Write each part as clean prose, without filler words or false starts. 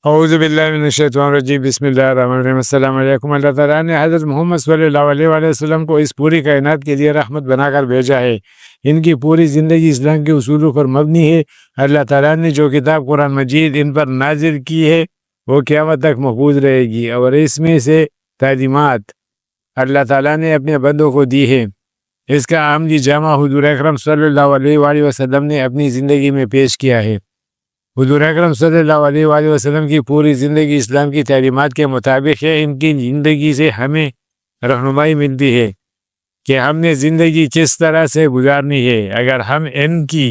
اعوذ باللہ من الشیطان الرجیم بسم اللہ الرحمن الرحیم السلام علیکم۔ اللہ تعالیٰ نے حضرت محمد صلی اللہ علیہ وآلہ وسلم کو اس پوری کائنات کے لیے رحمت بنا کر بھیجا ہے۔ ان کی پوری زندگی اسلام کے اصولوں پر مبنی ہے۔ اللہ تعالیٰ نے جو کتاب قرآن مجید ان پر نازل کی ہے وہ قیامت تک محفوظ رہے گی، اور اس میں سے تعلیمات اللہ تعالیٰ نے اپنے بندوں کو دی ہے۔ اس کا عملی جامع حضور اکرم صلی اللہ علیہ وآلہ وسلم نے اپنی زندگی میں پیش کیا ہے۔ حضور اکرم صلی اللہ علیہ وآلہ وسلم کی پوری زندگی اسلام کی تعلیمات کے مطابق ہے۔ ان کی زندگی سے ہمیں رہنمائی ملتی ہے کہ ہم نے زندگی کس طرح سے گزارنی ہے۔ اگر ہم ان کی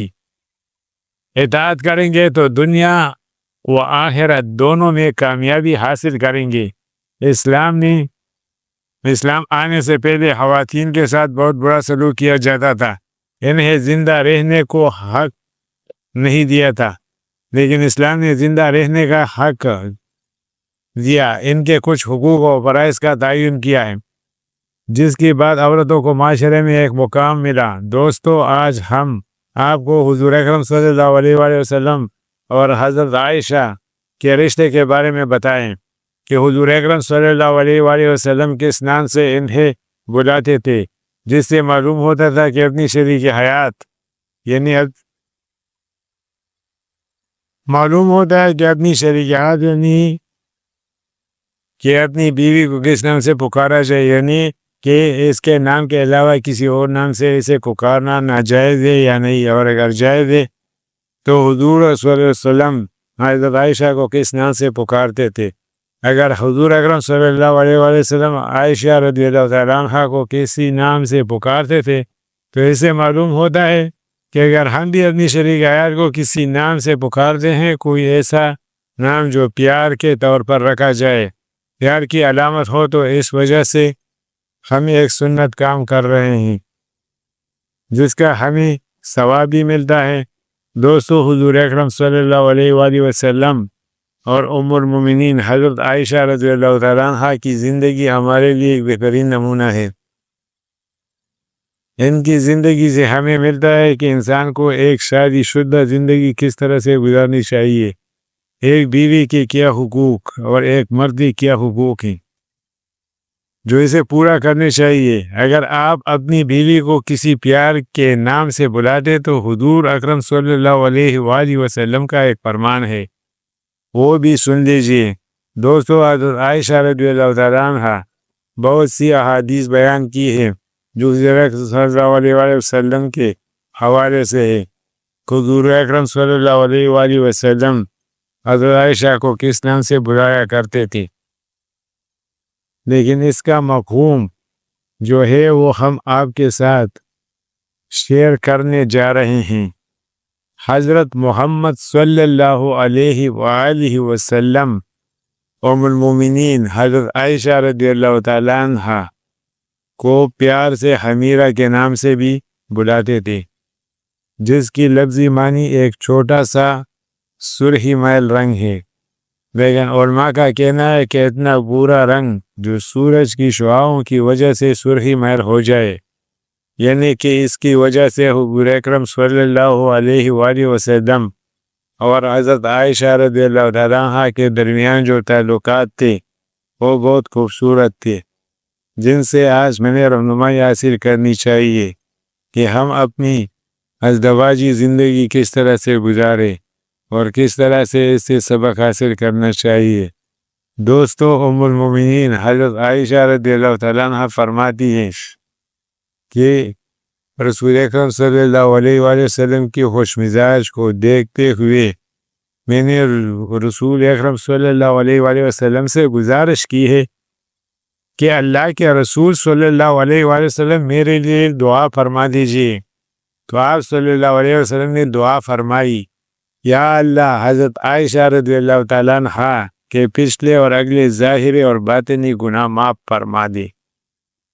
اطاعت کریں گے تو دنیا و آخرت دونوں میں کامیابی حاصل کریں گے۔ اسلام آنے سے پہلے خواتین کے ساتھ بہت برا سلوک کیا جاتا تھا۔ انہیں زندہ رہنے کو حق نہیں دیا تھا، لیکن اسلام نے زندہ رہنے کا حق دیا۔ ان کے کچھ حقوق و فرائض کا تعین کیا ہے، جس کی بعد عورتوں کو معاشرے میں ایک مقام ملا۔ دوستو، آج ہم آپ کو حضور اکرم صلی اللہ علیہ وآلہ وسلم اور حضرت عائشہ کے رشتے کے بارے میں بتائیں کہ حضور اکرم صلی اللہ علیہ وآلہ وسلم کس نام سے انہیں بلاتے تھے، جس سے معلوم ہوتا تھا کہ اپنی شریک حیات کہ اپنی بیوی کو کس نام سے پکارا جائے، یعنی کہ اس کے نام کے علاوہ کسی اور نام سے اسے پکارنا ناجائز ہے یا نہیں، اور اگر جائز ہے تو حضور صلی اللہ علیہ وسلم حضرت عائشہ کو کس نام سے پکارتے تھے۔ اگر حضور اکرم صلی اللہ علیہ وآلہ وسلم عائشہ رضی اللہ تعالیٰ عنہ کو کسی نام سے پکارتے تھے تو اس سے معلوم ہوتا ہے کہ اگر ہم بھی اپنی شریک حیات کو کسی نام سے پکارتے ہیں، کوئی ایسا نام جو پیار کے طور پر رکھا جائے، پیار کی علامت ہو، تو اس وجہ سے ہم ایک سنت کام کر رہے ہیں جس کا ہمیں ثواب بھی ملتا ہے۔ دوستو، حضور اکرم صلی اللہ علیہ وآلہ وسلم اور ام المومنین حضرت عائشہ رضی اللہ تعالیٰ عنہ کی زندگی ہمارے لیے ایک بہترین نمونہ ہے۔ ان کی زندگی سے ہمیں ملتا ہے کہ انسان کو ایک شادی شدہ زندگی کس طرح سے گزارنی چاہیے، ایک بیوی کے کیا حقوق اور ایک مرد کے کیا حقوق ہیں جو اسے پورا کرنے چاہیے۔ اگر آپ اپنی بیوی کو کسی پیار کے نام سے بلاتے تو حضور اکرم صلی اللہ علیہ وآلہ وسلم کا ایک فرمان ہے، وہ بھی سن لیجئے۔ دوستو، حضرت عائشہ رضی اللہ تعالیٰ عنہ بہت سی احادیث بیان کی ہے جو حضور اکرم صلی اللہ علیہ وآلہ وسلم کے حوالے سے ہے۔ حضور اکرم صلی اللہ علیہ وآلہ وسلم حضرت عائشہ کو کس نام سے بلایا کرتے تھے، لیکن اس کا مفہوم جو ہے وہ ہم آپ کے ساتھ شیئر کرنے جا رہے ہیں۔ حضرت محمد صلی اللہ علیہ وآلہ وسلم ام المومنین حضرت عائشہ رضی اللہ تعالیٰ عنہ کو پیار سے حمیرہ کے نام سے بھی بلاتے تھے، جس کی لفظی معنی ایک چھوٹا سا سرخی میل رنگ ہے، لیکن علماء کا کہنا ہے کہ اتنا برا رنگ جو سورج کی شعاعوں کی وجہ سے سرخی میل ہو جائے، یعنی کہ اس کی وجہ سے حضور اکرم صلی اللہ علیہ وآلہ وسلم اور حضرت عائشہ رضی اللہ تعالیٰ عنہ کے درمیان جو تعلقات تھے وہ بہت خوبصورت تھے، جن سے آج میں نے رہنمائی حاصل کرنی چاہیے کہ ہم اپنی ازدواجی زندگی کس طرح سے گزارے اور کس طرح سے اس سے سبق حاصل کرنا چاہیے۔ دوستو، ام المومنین حضرت عائشہ رضی اللہ تعالیٰ عنہ فرماتی ہیں کہ رسول اکرم صلی اللہ علیہ وآلہ وسلم کی خوش مزاج کو دیکھتے ہوئے میں نے رسول اکرم صلی اللہ علیہ وآلہ وسلم سے گزارش کی ہے کہ اللہ کے رسول صلی اللہ علیہ وآلہ وسلم میرے لیے دعا فرما دیجیے۔ تو آپ صلی اللہ علیہ وسلم نے دعا فرمائی، یا اللہ حضرت عائشہ رضی اللہ تعالیٰ عنہ کے پچھلے اور اگلے ظاہری اور باطنی گناہ معاف فرما دے۔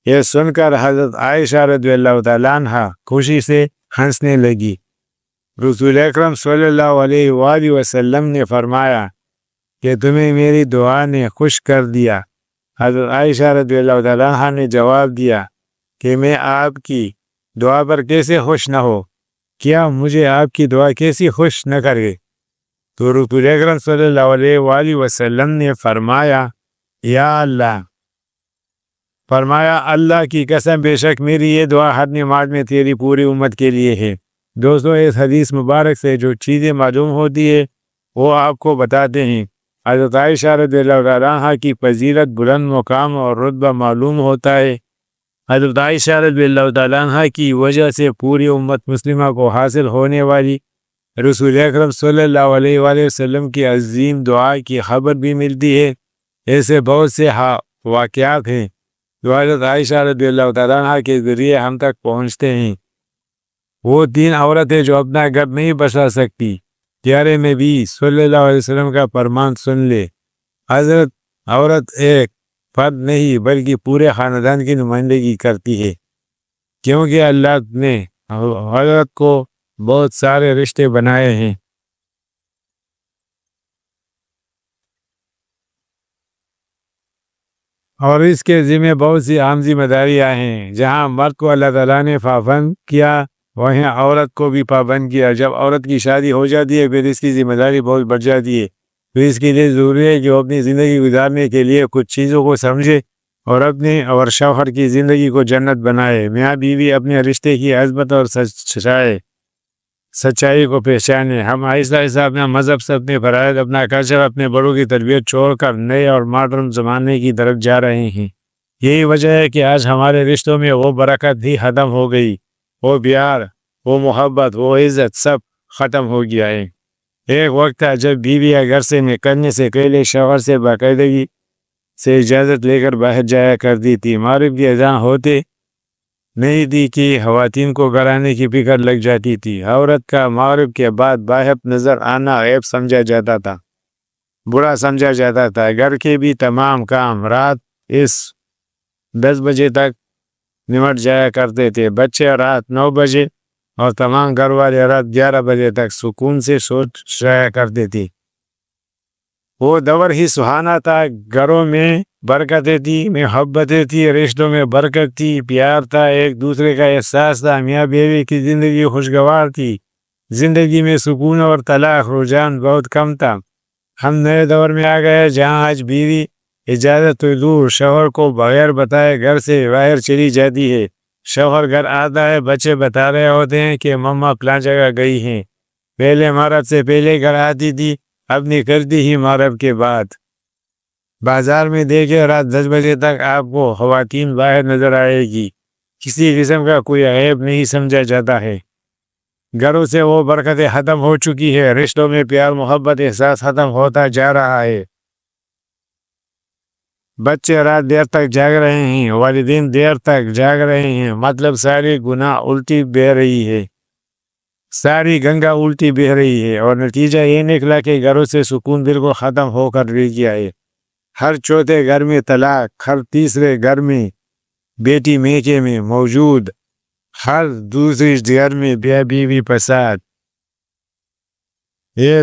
یہ سن کر حضرت عائشہ رضی اللہ تعالیٰ عنہ خوشی سے ہنسنے لگی۔ رسول اکرم صلی اللہ علیہ وآلہ وسلم نے فرمایا کہ تمہیں میری دعا نے خوش کر دیا۔ حضرت عائشہ رضی اللہ تعالیٰ عنہ نے جواب دیا کہ میں آپ کی دعا پر کیسے خوش نہ ہو، کیا مجھے آپ کی دعا کیسی خوش نہ کرے؟ تو رسول اکرم صلی اللہ علیہ وآلہ وسلم نے فرمایا اللہ کی قسم بے شک میری یہ دعا ہر نماز میں تیری پوری امت کے لیے ہے۔ دوستو، اس حدیث مبارک سے جو چیزیں معلوم ہوتی ہے وہ آپ کو بتاتے ہیں۔ حضرت عائشہ رضی اللہ تعالیٰ عنہ کی فضیلت، بلند مقام اور رتبہ معلوم ہوتا ہے۔ حضرت عائشہ رضی اللہ تعالیٰ عنہ کی وجہ سے پوری امت مسلمہ کو حاصل ہونے والی رسول اکرم صلی اللہ علیہ وآلہ وسلم کی عظیم دعا کی خبر بھی ملتی ہے۔ ایسے بہت سے واقعات ہیں جو حضرت عائشہ رضی اللہ تعالیٰ عنہ کے ذریعے ہم تک پہنچتے ہیں۔ وہ 3 عورتیں جو اپنا گھر نہیں بسا سکتی، پیارے نبی صلی اللہ علیہ وسلم کا فرمان سن لے۔ حضرت عورت ایک فرد نہیں بلکہ پورے خاندان کی نمائندگی کرتی ہے، کیونکہ اللہ نے حضرت کو بہت سارے رشتے بنائے ہیں۔ اور اس کے ذمہ بہت سی عام ذمہ داریاں ہیں۔ جہاں مرد کو اللہ تعالیٰ نے پابند کیا، وہیں عورت کو بھی پابند کیا۔ جب عورت کی شادی ہو جاتی ہے پھر اس کی ذمہ داری بہت بڑھ جاتی ہے۔ پھر اس کے لیے ضروری ہے کہ وہ اپنی زندگی گزارنے کے لیے کچھ چیزوں کو سمجھے اور اپنے اور شوہر کی زندگی کو جنت بنائے۔ میاں بیوی اپنے رشتے کی عظمت اور سچائی کو پہچانے۔ ہم آہستہ آہستہ اپنا مذہب سے، اپنے فرائض، اپنا کلچر، اپنے بڑوں کی تربیت چھوڑ کر نئے اور ماڈرن زمانے کی طرف جا رہے ہیں۔ یہی وجہ ہے کہ آج ہمارے رشتوں میں وہ برکت ہی ختم ہو گئی، وہ پیار، وہ محبت، وہ عزت سب ختم ہو گیا ہے۔ ایک وقت تھا جب بیویاں گھر سے نکلنے سے پہلے شوہر سے باقاعدگی سے اجازت لے کر باہر جایا کرتی تھی۔ مغرب کی اذان ہوتے نہیں تھی کہ خواتین کو گھر آنے کی فکر لگ جاتی تھی۔ عورت کا مغرب کے بعد باہر نظر آنا عیب سمجھا جاتا تھا، برا سمجھا جاتا تھا۔ گھر کے بھی تمام کام رات 10 بجے تک نمٹ جایا کرتے تھے۔ بچے رات 9 بجے اور تمام گھر والے رات 11 بجے تک سکون سے سو جایا کرتے تھے۔ وہ دور ہی سہانا تھا۔ گھروں میں برکتیں تھی، محبتیں تھی، رشتوں میں برکت تھی، پیار تھا، ایک دوسرے کا احساس تھا۔ میاں بیوی کی زندگی خوشگوار تھی، زندگی میں سکون اور طلاق رجحان بہت کم تھا۔ ہم نئے دور میں آ گئے جہاں آج بیوی اجازت تو دور شوہر کو بغیر بتائے گھر سے باہر چلی جاتی ہے۔ شوہر گھر آتا ہے، بچے بتا رہے ہوتے ہیں کہ مما فلاں جگہ گئی ہیں۔ پہلے مغرب سے پہلے گھر آتی تھی، اب نکلتی ہی مغرب کے بعد۔ بازار میں دیکھے رات 10 بجے تک آپ کو خواتین باہر نظر آئے گی۔ کسی قسم کا کوئی عیب نہیں سمجھا جاتا ہے۔ گھروں سے وہ برکتیں ختم ہو چکی ہے، رشتوں میں پیار، محبت، احساس ختم ہوتا جا رہا ہے۔ بچے رات دیر تک جاگ رہے ہیں، والدین دیر تک جاگ رہے ہیں، مطلب ساری گناہ الٹی بہہ رہی ہے، ساری گنگا الٹی بہہ رہی ہے، اور نتیجہ یہ نکلا کہ گھروں سے سکون بالکل ختم ہو کر رہ گیا ہے۔ ہر چوتھے گھر میں طلاق، ہر تیسرے گھر میں بیٹی میکے میں موجود، ہر دوسری گھر میں بیوی فساد۔ یہ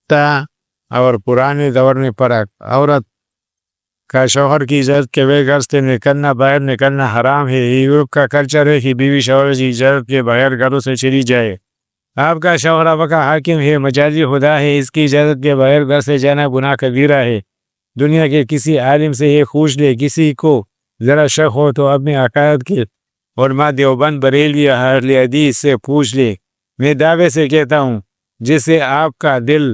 تھا اور پرانے دور میں فرق۔ عورت کا شوہر کی اجازت کے بغیر گھر سے نکلنا، باہر نکلنا حرام ہے۔ یورپ کا کلچر ہے کہ بیوی شوہر کی اجازت کے بغیر گھروں سے چلی جائے۔ آپ کا شوہر آپ کا حاکم ہے، مجازی خدا ہے، اس کی اجازت کے بغیر گھر سے جانا گناہ کبیرہ ہے۔ دنیا کے کسی عالم سے یہ پوچھ لے، کسی کو ذرا شک ہو تو اپنے عقائد کے علماء دیوبند، بریلوی، اہل حدیث سے پوچھ لے۔ میں دعوے سے کہتا ہوں جسے آپ کا دل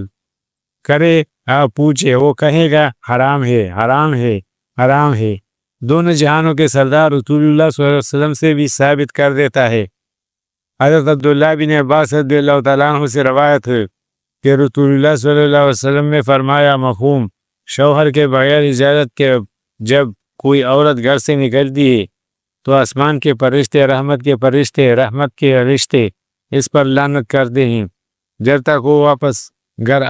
کرے آپ پوچھے، وہ کہے گا حرام ہے، حرام ہے، حرام ہے۔ دونوں جہانوں کے سردار رسول اللہ صلی اللہ علیہ وسلم سے بھی ثابت کر دیتا ہے۔ حضرت عبداللہ بن عباس رضی اللہ تعالیٰ عنہ سے روایت ہے کہ رسول اللہ صلی اللہ علیہ وسلم نے فرمایا، مفہوم شوہر کے بغیر اجازت کے جب کوئی عورت گھر سے نکلتی ہے تو آسمان کے فرشتے، رحمت کے فرشتے، رحمت کے رشتے اس پر لعنت کرتے ہیں جب تک وہ واپس گھر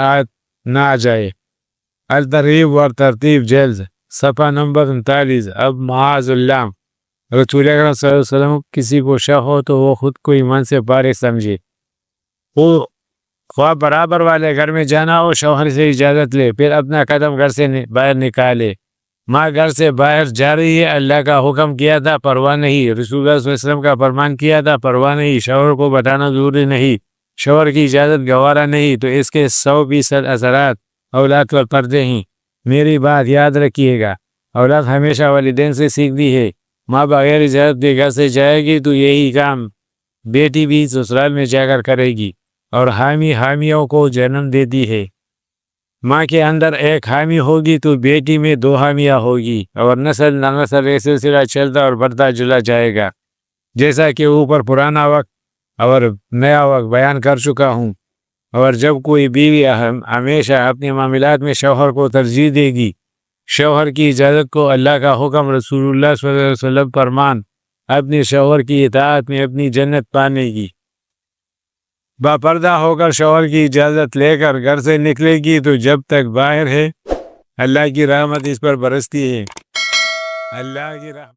نہ آ جائے۔ الترغیب و ترتیب جلد، صفحہ نمبر 39۔ اب معاذ اللہ رسول اکرم صلی اللہ علیہ وسلم کسی کو شک ہو تو وہ خود کو ایمان سے فارغ سمجھے، وہ خواہ برابر والے گھر میں جانا ہو شوہر سے اجازت لے، پھر اپنا قدم گھر سے باہر نکالے۔ ماں گھر سے باہر جا رہی ہے، اللہ کا حکم کیا تھا، پرواہ نہیں، رسول اللہ صلی اللہ علیہ وسلم کا فرمان کیا تھا، پرواہ نہیں، شوہر کو بتانا ضروری نہیں، شوہر کی اجازت گوارا نہیں تو اس کے 100% اثرات اولاد پر پڑتے ہیں۔ میری بات یاد رکھیے گا، اولاد ہمیشہ والدین سے سیکھتی ہے۔ ماں بغیر اجازت کے گھر سے جائے گی تو یہی کام بیٹی بھی سسرال میں جا کر کرے گی اور حامیوں کو جنم دیتی ہے۔ ماں کے اندر ایک حامی ہوگی تو بیٹی میں 2 حامیاں ہوگی اور نسل نہ نسل یہ سلسلہ چلتا اور بڑھتا چلا جائے گا۔ جیسا کہ اوپر پرانا وقت اور نیا وقت بیان کر چکا ہوں، اور جب کوئی بیوی ہمیشہ اپنے معاملات میں شوہر کو ترجیح دے گی، شوہر کی اجازت کو اللہ کا حکم، رسول اللہ صلی اللہ علیہ وسلم فرمان، اپنے شوہر کی اطاعت میں اپنی جنت پانے گی۔ باپردہ ہو کر شوہر کی اجازت لے کر گھر سے نکلے گی تو جب تک باہر ہے اللہ کی رحمت اس پر برستی ہے۔ اللہ کی رحمت